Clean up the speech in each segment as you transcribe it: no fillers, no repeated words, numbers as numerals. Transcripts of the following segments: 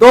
2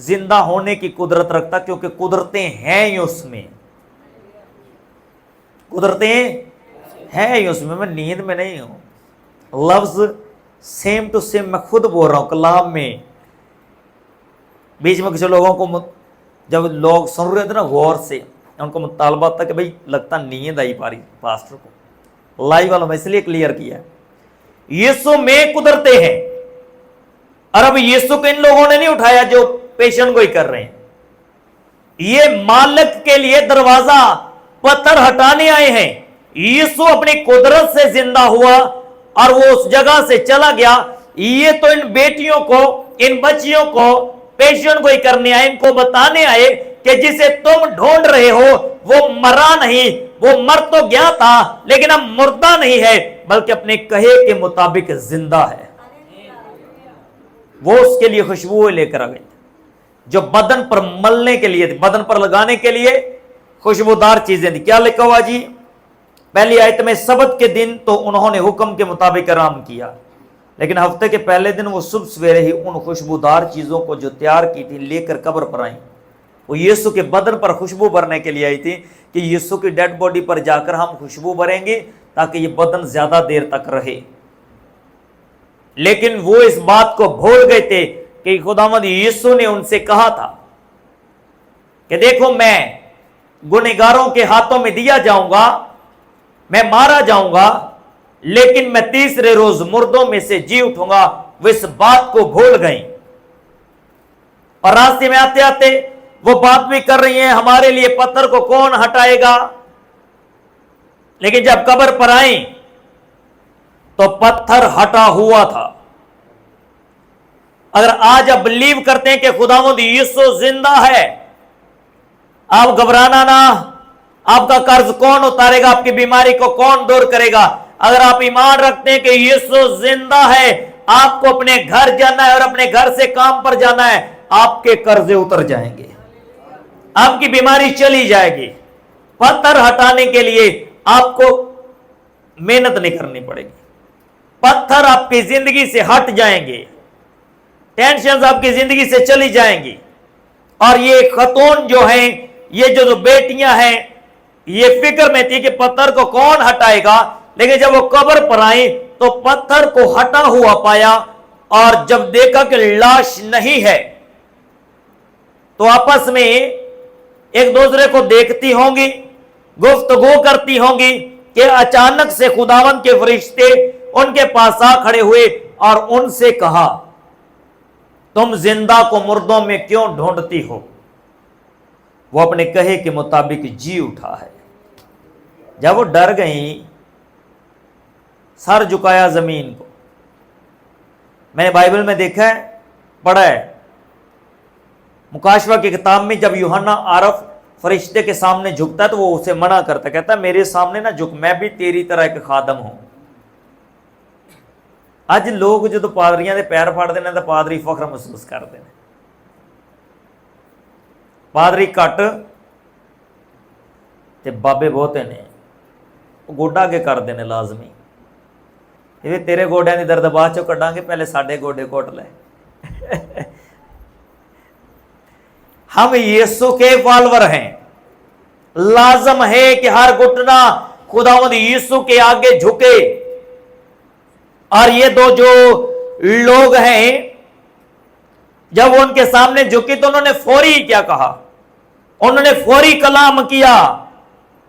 زندہ ہونے کی قدرت رکھتا، کیونکہ قدرتیں ہیں ہی اس میں، قدرتیں ہیں ہی اس میں نیند میں نہیں ہوں۔ لفظ سیم ٹو سیم میں خود بول رہا ہوں کلام میں۔ بیچ میں کسی لوگوں کو جب لوگ سن رہے تھے نا غور سے، ان کو مطالبہ تھا کہ بھئی لگتا نیند آئی پاسٹر کو، لائیو والوں میں اس لیے کلیئر کیا، یسوع میں قدرتیں ہیں، اور اب یسوع کو ان لوگوں نے نہیں اٹھایا جو پیشن گوئی کر رہے ہیں، یہ مالک کے لیے دروازہ پتھر ہٹانے آئے ہیں۔ یسوع اپنی قدرت سے زندہ ہوا اور وہ اس جگہ سے چلا گیا، یہ تو ان بیٹیوں کو، ان بچیوں کو پیشن گوئی کرنے آئے، ان کو بتانے آئے کہ جسے تم ڈھونڈ رہے ہو وہ مرا نہیں، وہ مر تو گیا تھا لیکن اب مردہ نہیں ہے بلکہ اپنے کہے کے مطابق زندہ ہے۔ وہ اس کے لیے خوشبو لے کر آ گئی جو بدن پر ملنے کے لیے تھی، بدن پر لگانے کے لیے خوشبودار چیزیں تھی۔ کیا لکھا ہوا جی؟ پہلی آیت میں سبت کے دن تو انہوں نے حکم کے مطابق آرام کیا، لیکن ہفتے کے پہلے دن وہ صبح سویرے ہی ان خوشبودار چیزوں کو جو تیار کی تھی لے کر قبر پر آئیں۔ وہ یسوع کے بدن پر خوشبو بھرنے کے لیے آئی تھی کہ یسوع کی ڈیڈ باڈی پر جا کر ہم خوشبو بھریں گے تاکہ یہ بدن زیادہ دیر تک رہے، لیکن وہ اس بات کو بھول گئے تھے کہ خداوند یسوع نے ان سے کہا تھا کہ دیکھو میں گنہگاروں کے ہاتھوں میں دیا جاؤں گا، میں مارا جاؤں گا، لیکن میں تیسرے روز مردوں میں سے جی اٹھوں گا۔ وہ اس بات کو بھول گئیں، اور راستے میں آتے آتے وہ بات بھی کر رہی ہیں ہمارے لیے پتھر کو کون ہٹائے گا، لیکن جب قبر پر آئیں تو پتھر ہٹا ہوا تھا۔ اگر آج آپ بلیو کرتے ہیں کہ خداوند یسوع زندہ ہے، آپ گھبرانا نہ، آپ کا قرض کون اتارے گا، آپ کی بیماری کو کون دور کرے گا؟ اگر آپ ایمان رکھتے ہیں کہ یسوع زندہ ہے، آپ کو اپنے گھر جانا ہے اور اپنے گھر سے کام پر جانا ہے، آپ کے قرضے اتر جائیں گے، آپ کی بیماری چلی جائے گی۔ پتھر ہٹانے کے لیے آپ کو محنت نہیں کرنی پڑے گی، پتھر آپ کی زندگی سے ہٹ جائیں گے، ٹینشنز آپ کی زندگی سے چلی جائیں گی۔ اور یہ خاتون جو ہیں، یہ جو بیٹیاں ہیں، یہ فکر میں تھی کہ پتھر کو کون ہٹائے گا، لیکن جب وہ قبر پر آئیں تو پتھر کو ہٹا ہوا پایا، اور جب دیکھا کہ لاش نہیں ہے تو آپس میں ایک دوسرے کو دیکھتی ہوں گی، گفتگو کرتی ہوں گی کہ اچانک سے خداوند کے فرشتے ان کے پاس آ کھڑے ہوئے اور ان سے کہا تم زندہ کو مردوں میں کیوں ڈھونڈتی ہو؟ وہ اپنے کہے کے مطابق جی اٹھا ہے۔ جب وہ ڈر گئیں، سر جھکایا زمین کو۔ میں نے بائبل میں دیکھا ہے، پڑھا ہے، مکاشفہ کی کتاب میں جب یوحنا عارف فرشتے کے سامنے جھکتا ہے تو وہ اسے منع کرتا ہے، کہتا ہے میرے سامنے نہ جھک، میں بھی تیری طرح ایک خادم ہوں۔ اج لوگ جو پادریاں دے پیر پھڑ دینے تو پادری فخر محسوس کرتے ہیں، پادری کٹ تے بابے بہتے نے، وہ گوڈا کے کر دینے لازمی، یہ تیرے گوڈیاں دی درد بعد چوں کڈاں گے، پہلے ساڈے گوڈے کوٹ لے۔ ہم یسوع کے فالوور ہیں، لازم ہے کہ ہر گھٹنا خداوند یسوع کے آگے جھکے۔ اور یہ دو جو لوگ ہیں، جب وہ ان کے سامنے جھکی تو انہوں نے فوری کیا کہا؟ انہوں نے فوری کلام کیا،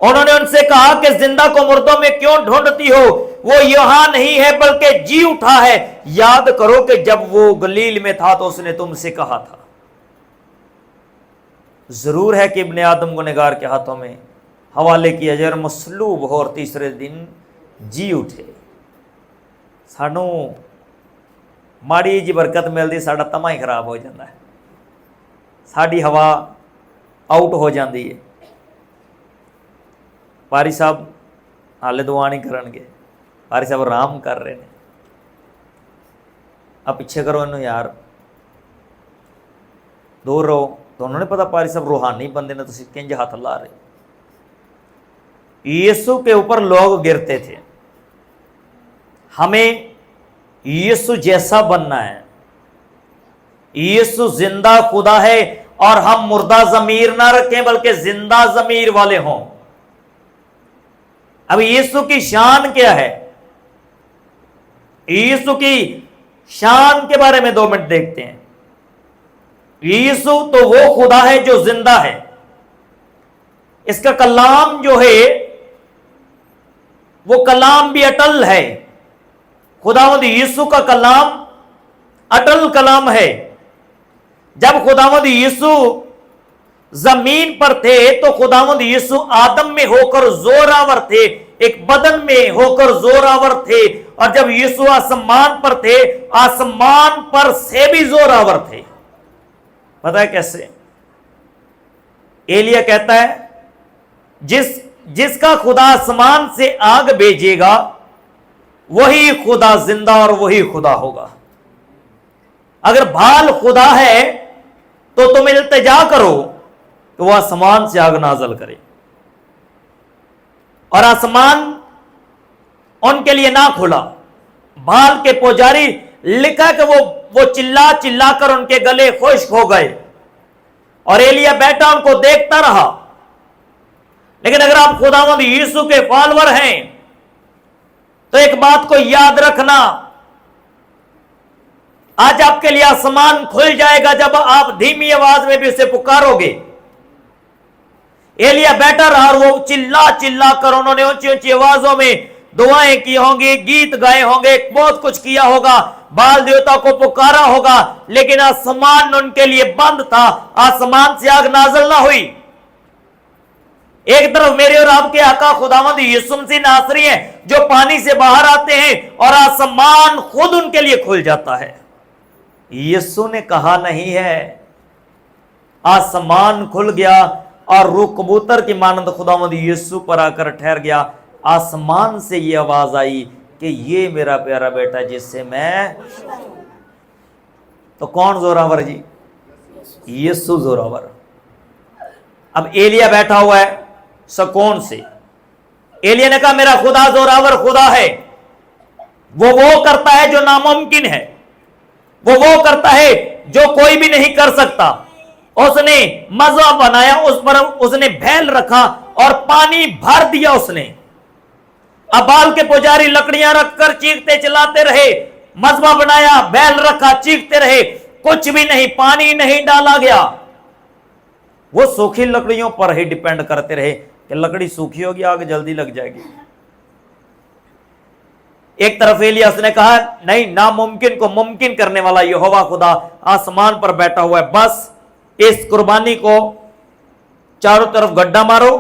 انہوں نے ان سے کہا کہ زندہ کو مردوں میں کیوں ڈھونڈتی ہو؟ وہ یہاں نہیں ہے بلکہ جی اٹھا ہے۔ یاد کرو کہ جب وہ گلیل میں تھا تو اس نے تم سے کہا تھا۔ ضرور ہے کہ ابن آدم گنہگار کے ہاتھوں میں حوالے کیا جائے اور مصلوب ہو اور تیسرے دن جی اٹھے۔ سانو ماڑی جی برکت ملتی، ساڈا تما ہی خراب ہو جاتا ہے، ساڈی ہوا آؤٹ ہو جاتی ہے۔ پاری صاحب حالے دعا نہیں کرن گے، پاری صاحب آرام کر رہے ہیں، آپ پیچھے کرو انہوں یار، دور رہو۔ تو انہوں نے پتا پاری صاحب روحانی بندے نے، تسی کنج ہاتھ لا رہے۔ یسوع کے اوپر لوگ گرتے تھے، ہمیں یسوع جیسا بننا ہے۔ یسوع زندہ خدا ہے اور ہم مردہ ضمیر نہ رکھیں بلکہ زندہ ضمیر والے ہوں. اب یسوع کی شان کیا ہے؟ یسوع کی شان کے بارے میں 2 منٹ دیکھتے ہیں. یسوع تو وہ خدا ہے جو زندہ ہے. اس کا کلام جو ہے وہ کلام بھی اٹل ہے. خداوند یسوع کا کلام اٹل کلام ہے. جب خداوند یسوع زمین پر تھے تو خداوند یسوع آدم میں ہو کر زوراور تھے, ایک بدن میں ہو کر زوراور تھے, اور جب یسوع آسمان پر تھے آسمان پر سے بھی زوراور تھے. پتہ ہے کیسے؟ ایلیا کہتا ہے جس کا خدا آسمان سے آگ بھیجے گا وہی خدا زندہ اور وہی خدا ہوگا. اگر بھال خدا ہے تو تم التجا کرو کہ وہ آسمان سے آگ نازل کرے, اور آسمان ان کے لیے نہ کھلا. بھال کے پجاری لکھا کہ وہ چلا چلا کر ان کے گلے خشک ہو گئے, اور ایلیا بیٹھا ان کو دیکھتا رہا. لیکن اگر آپ خداوند یسوع کے فالوور ہیں تو ایک بات کو یاد رکھنا, آج آپ کے لیے آسمان کھل جائے گا جب آپ دھیمی آواز میں بھی اسے پکارو گے. ایلیا بیٹھا رہا اور وہ چلا چلا کر انہوں نے اونچی اونچی آوازوں میں دعائیں کی ہوں گی, گیت گائے ہوں گے, بہت کچھ کیا ہوگا, بال دیوتا کو پکارا ہوگا, لیکن آسمان ان کے لیے بند تھا. آسمان سے آگ نازل نہ ہوئی. ایک طرف میرے اور آپ کے آقا خداوند یسوع مسیح ناصری ہیں جو پانی سے باہر آتے ہیں اور آسمان خود ان کے لیے کھل جاتا ہے. یسوع نے کہا نہیں ہے, آسمان کھل گیا اور روح کبوتر کی مانند خداوند یسوع پر آ کر ٹھہر گیا. آسمان سے یہ آواز آئی کہ یہ میرا پیارا بیٹا جس سے میں. تو کون زوراور جی؟ یسوع زوراور. اب ایلیا بیٹھا ہوا ہے سکون سے. ایلیا نے کہا میرا خدا زوراور خدا ہے, وہ کرتا ہے جو ناممکن ہے, وہ کرتا ہے جو کوئی بھی نہیں کر سکتا. اس نے مذبح بنایا, اس پر اس نے بھیل رکھا اور پانی بھر دیا اس نے. اب بال کے پجاری لکڑیاں رکھ کر چیختے چلاتے رہے, مذبح بنایا, بھیل رکھا, چیختے رہے, کچھ بھی نہیں, پانی نہیں ڈالا گیا. وہ سوکھی لکڑیوں پر ہی ڈیپینڈ کرتے رہے کہ لکڑی سوکھی ہوگی آگ جلدی لگ جائے گی. ایک طرف ایلیاس نے کہا نہیں, ناممکن کو ممکن کرنے والا یہوہ خدا آسمان پر بیٹھا ہوا ہے, بس اس قربانی کو چاروں طرف گڈھا مارو,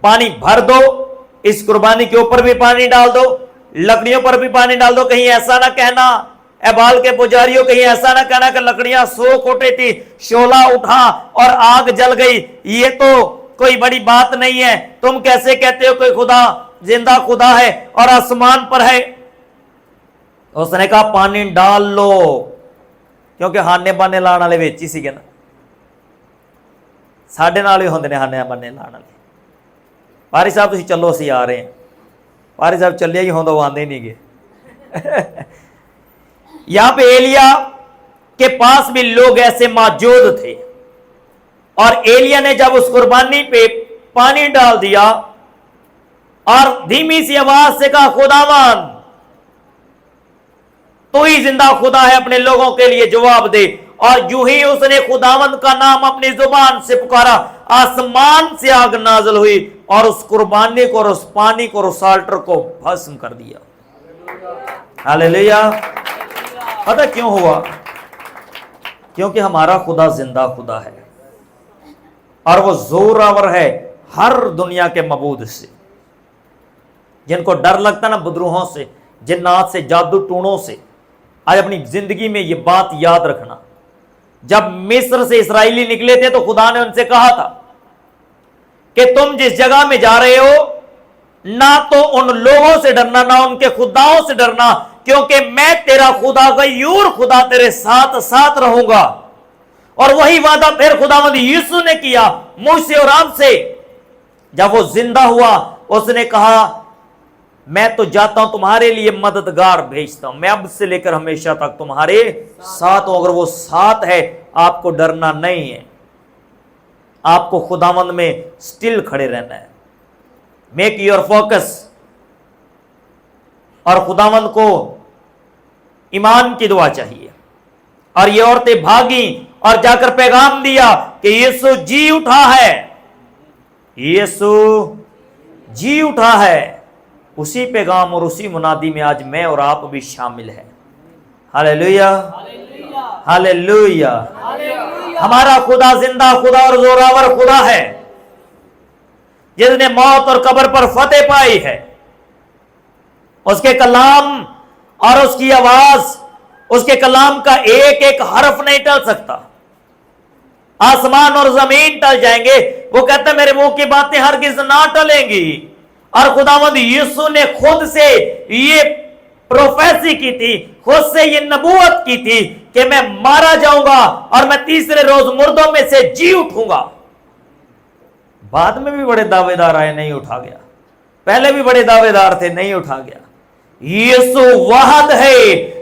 پانی بھر دو, اس قربانی کے اوپر بھی پانی ڈال دو, لکڑیوں پر بھی پانی ڈال دو. کہیں ایسا نہ کہنا اے بال کے پجاریوں, کہیں ایسا نہ کہنا کہ لکڑیاں سوکھ اٹھی تھی, شعلہ اٹھا اور آگ جل گئی, یہ تو کوئی بڑی بات نہیں ہے. تم کیسے کہتے ہو کوئی خدا زندہ خدا ہے اور آسمان پر ہے؟ اس نے کہا پانی ڈال لو, کیونکہ ہانے بانے لان والے وچ ہی سیگے نا, ساڈے نال ہی ہوندے نے ہانے بانے لان والے. پاری صاحب تسی چلو اسی آ رہے ہیں. پاری صاحب چلے ہی ہوندا وہ آندے نہیں گے. یہاں پہ ایلیا کے پاس بھی لوگ ایسے موجود تھے, اور ایلیا نے جب اس قربانی پہ پانی ڈال دیا اور دھیمی سی آواز سے کہا خداوند تو ہی زندہ خدا ہے, اپنے لوگوں کے لیے جواب دے, اور جو ہی اس نے خداوند کا نام اپنی زبان سے پکارا آسمان سے آگ نازل ہوئی اور اس قربانی کو اور اس پانی کو اور اس آلٹر کو بھسم کر دیا. ہاللیلویا. پتہ کیوں ہوا؟ کیونکہ ہمارا خدا زندہ خدا ہے اور وہ زوراور ہے ہر دنیا کے معبود سے. جن کو ڈر لگتا نا بدروہوں سے, جنات سے, جادو ٹونوں سے, آج اپنی زندگی میں یہ بات یاد رکھنا. جب مصر سے اسرائیلی نکلے تھے تو خدا نے ان سے کہا تھا کہ تم جس جگہ میں جا رہے ہو نہ تو ان لوگوں سے ڈرنا نہ ان کے خداؤں سے ڈرنا, کیونکہ میں تیرا خدا غیور خدا تیرے ساتھ ساتھ رہوں گا. اور وہی وعدہ پھر خداوند یسوع نے کیا موسیٰ اور آپ سے. جب وہ زندہ ہوا اس نے کہا میں تو جاتا ہوں تمہارے لیے مددگار بھیجتا ہوں، میں اب سے لے کر ہمیشہ تک تمہارے ساتھ ہوں۔ اگر وہ ساتھ ہے آپ کو ڈرنا نہیں ہے، آپ کو خداوند میں سٹل کھڑے رہنا ہے۔ Make your focus. اور خداوند کو ایمان کی دعا چاہیے۔ اور یہ عورتیں بھاگیں اور جا کر پیغام دیا کہ یسوع جی اٹھا ہے، یسوع جی اٹھا ہے۔ اسی پیغام اور اسی منادی میں آج میں اور آپ بھی شامل ہیں۔ ہاللیلویا، ہاللیلویا۔ ہمارا خدا زندہ خدا اور زوراور خدا ہے، جس نے موت اور قبر پر فتح پائی ہے۔ اس کے کلام اور اس کی آواز، اس کے کلام کا ایک ایک حرف نہیں ٹل سکتا۔ آسمان اور زمین ٹل جائیں گے، وہ کہتا ہے میرے منہ کی باتیں ہرگز نہ ٹلیں گی۔ اور خداوند یسوع نے خود سے یہ پروفیسی کی تھی، خود سے یہ نبوت کی تھی کہ میں مارا جاؤں گا اور میں تیسرے روز مردوں میں سے جی اٹھوں گا۔ بعد میں بھی بڑے دعوے دار آئے، نہیں اٹھا گیا۔ پہلے بھی بڑے دعوے دار تھے، نہیں اٹھا گیا۔ یسوع واحد ہے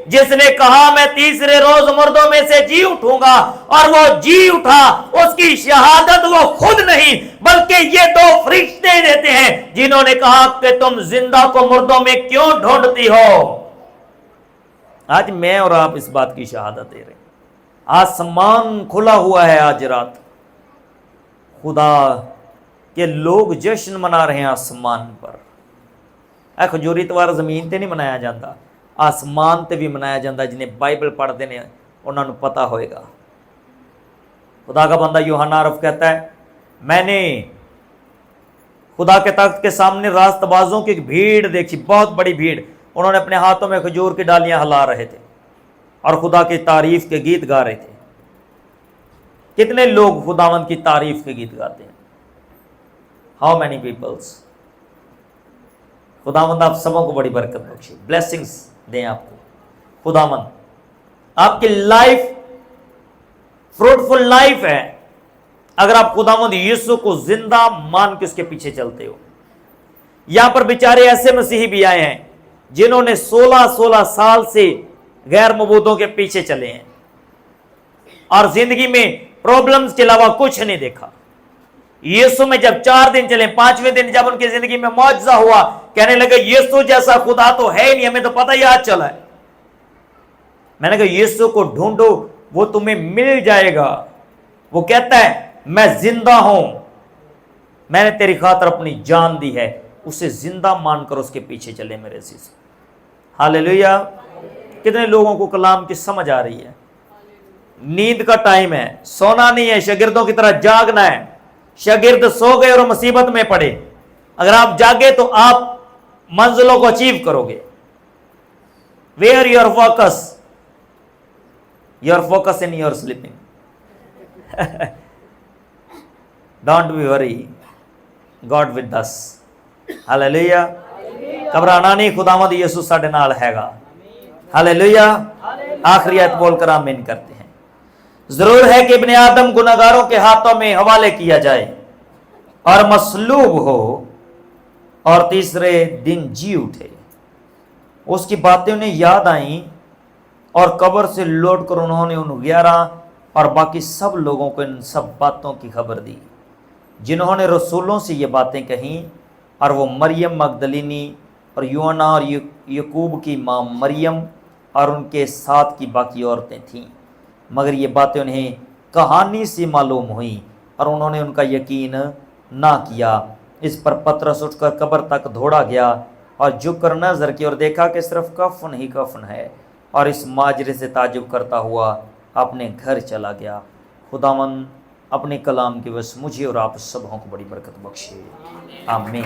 جس نے کہا میں تیسرے روز مردوں میں سے جی اٹھوں گا، اور وہ جی اٹھا۔ اس کی شہادت وہ خود نہیں بلکہ یہ دو فرشتے دیتے ہیں، جنہوں نے کہا کہ تم زندہ کو مردوں میں کیوں ڈھونڈتی ہو۔ آج میں اور آپ اس بات کی شہادت دے رہے ہیں۔ آسمان کھلا ہوا ہے آج رات، خدا کے لوگ جشن منا رہے ہیں آسمان پر۔ اے کھجوری اتوار زمین تے نہیں منایا جاتا، آسمان تے بھی منایا جاتا۔ جنہیں بائبل پڑھتے ہیں انہوں نے پتا ہوئے گا۔ خدا کا بندہ یوحنا عرف کہتا ہے میں نے خدا کے تخت کے سامنے راست بازوں کی بھیڑ دیکھی، بہت بڑی بھیڑ۔ انہوں نے اپنے ہاتھوں میں کھجور کی ڈالیاں ہلا رہے تھے اور خدا کی تعریف کے گیت گا رہے تھے۔ کتنے لوگ خداوند کی تعریف کے گیت گاتے ہیں؟ How many peoples? خداوند آپ سبوں کو بڑی برکت بخشے، بلیسنگز دیں آپ کو۔ خداوند آپ کی لائف فروٹفل لائف ہے اگر آپ خداوند یسوع کو زندہ مان کے اس کے پیچھے چلتے ہو۔ یہاں پر بیچارے ایسے مسیحی بھی آئے ہیں جنہوں نے 16 سال سے غیر معبودوں کے پیچھے چلے ہیں اور زندگی میں پرابلمز کے علاوہ کچھ نہیں دیکھا۔ یسوع میں جب 4 دن چلے، 5ویں دن جب ان کی زندگی میں معجزہ ہوا، کہنے لگے یسوع جیسا خدا تو ہے ہی نہیں، ہمیں تو پتہ ہی آج چلا ہے۔ میں نے کہا یسوع کو ڈھونڈو، وہ تمہیں مل جائے گا۔ وہ کہتا ہے میں زندہ ہوں، میں نے تیری خاطر اپنی جان دی ہے۔ اسے زندہ مان کر اس کے پیچھے چلے میرے عزیز۔ ہاللیلویا۔ کتنے لوگوں کو کلام کی سمجھ آ رہی ہے؟ نیند کا ٹائم ہے، سونا نہیں ہے، شاگردوں کی طرح جاگنا ہے۔ شاگرد سو گئے اور مصیبت میں پڑے، اگر آپ جاگے تو آپ منزلوں کو اچیو کرو گے۔ Where your focus, your focus in your sleeping. Don't be worry, God with us. Hallelujah. گھبرانا نہیں، خداوند یسوع ساڈے نال ہے گا۔ ہاللیلویا۔ آخری آیت بول کر آمین کرتے ہیں۔ ضرور ہے کہ ابن آدم گناہگاروں کے ہاتھوں میں حوالے کیا جائے اور مصلوب ہو اور تیسرے دن جی اٹھے۔ اس کی باتیں انہیں یاد آئیں اور قبر سے لوٹ کر انہوں نے ان 11 اور باقی سب لوگوں کو ان سب باتوں کی خبر دی جنہوں نے رسولوں سے یہ باتیں کہیں، اور وہ مریم مگدلینی اور یوحنا اور یعقوب کی ماں مریم اور ان کے ساتھ کی باقی عورتیں تھیں۔ مگر یہ باتیں انہیں کہانی سی معلوم ہوئیں اور انہوں نے ان کا یقین نہ کیا۔ اس پر پترس اٹھ کر قبر تک دوڑا گیا اور جھک کر نظر کی اور دیکھا کہ صرف کفن ہی کفن ہے، اور اس ماجرے سے تعجب کرتا ہوا اپنے گھر چلا گیا۔ خداوند اپنے کلام کی وجہ سے مجھے اور آپ سبوں کو بڑی برکت بخشے، آمین۔